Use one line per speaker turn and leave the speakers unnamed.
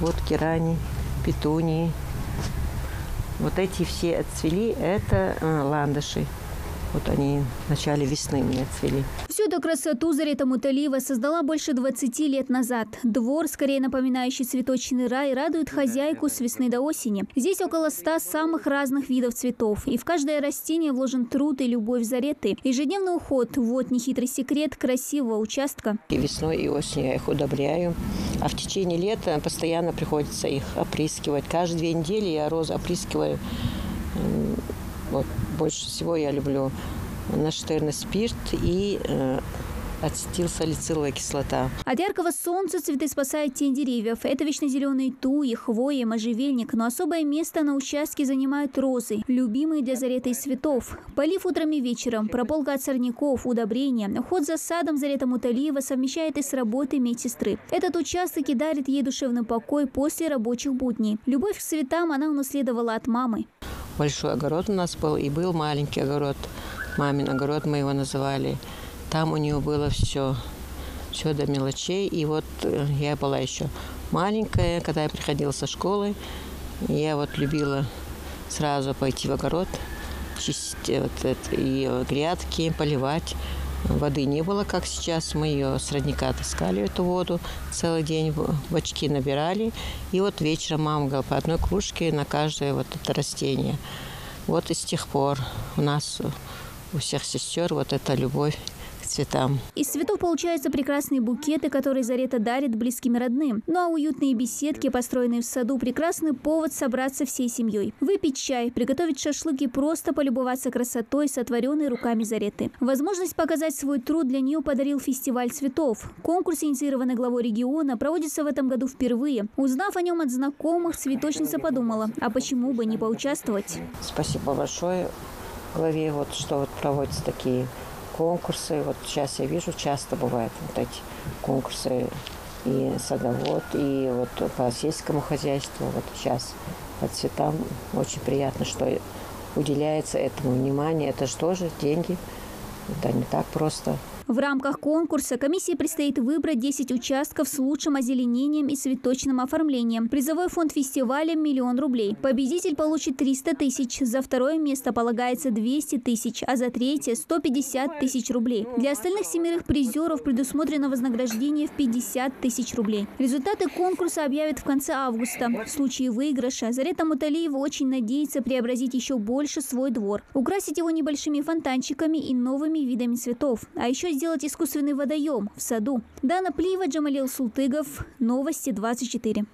Вот герани, петунии. Вот эти все отцвели, это ландыши. Вот они в начале весны мне отцвели.
Всю эту красоту Зарета Муталиева создала больше 20 лет назад. Двор, скорее напоминающий цветочный рай, радует хозяйку с весны до осени. Здесь около 100 самых разных видов цветов. И в каждое растение вложен труд и любовь Зареты. Ежедневный уход – вот нехитрый секрет красивого участка.
И весной, и осенью я их удобряю. А в течение лета постоянно приходится их опрыскивать. Каждые 2 недели я розы опрыскиваю. Вот, больше всего я люблю нашатырный спирт и ацетилсалициловая кислота.
От яркого солнца цветы спасает тень деревьев. Это вечно зеленые туи, хвоя, можжевельник. Но особое место на участке занимают розы, любимые для Зареты из цветов. Полив утром и вечером, прополка от сорняков, удобрения. Уход за садом Зарета Муталиева совмещает и с работой медсестры. Этот участок и дарит ей душевный покой после рабочих будней. Любовь к цветам она унаследовала от мамы.
Большой огород у нас был, и был маленький огород. Мамин огород мы его называли. Там у нее было все до мелочей. И вот я была еще маленькая, когда я приходила со школы. Я вот любила сразу пойти в огород, чистить и грядки, поливать. Воды не было, как сейчас. Мы ее с родника таскали, эту воду, целый день в бачки набирали. И вот вечером мама говорила, по одной кружке на каждое вот это растение. Вот и с тех пор у нас, у всех сестер, вот эта любовь к цветам.
Из цветов получаются прекрасные букеты, которые Зарета дарит близким и родным. Ну а уютные беседки, построенные в саду, прекрасный повод собраться всей семьей. Выпить чай, приготовить шашлык и просто полюбоваться красотой, сотворенной руками Зареты. Возможность показать свой труд для нее подарил фестиваль цветов. Конкурс, инициированный главой региона, проводится в этом году впервые. Узнав о нем от знакомых, цветочница подумала, а почему бы не поучаствовать?
Спасибо большое главе, вот, что вот проводятся такие конкурсы. Вот сейчас я вижу, часто бывают вот эти конкурсы и садовод, и вот по сельскому хозяйству. Вот сейчас по цветам очень приятно, что уделяется этому внимание. Это же тоже деньги. Это не так просто.
В рамках конкурса комиссии предстоит выбрать 10 участков с лучшим озеленением и цветочным оформлением. Призовой фонд фестиваля – 1 000 000 рублей. Победитель получит 300 тысяч. За второе место полагается 200 тысяч, а за третье – 150 тысяч рублей. Для остальных 7 призеров предусмотрено вознаграждение в 50 тысяч рублей. Результаты конкурса объявят в конце августа. В случае выигрыша Зарета Муталиева очень надеется преобразить еще больше свой двор, украсить его небольшими фонтанчиками и новыми видами цветов, а еще сделать искусственный водоем в саду. Дана Плиева, Джамалил Султыгов. Новости 24.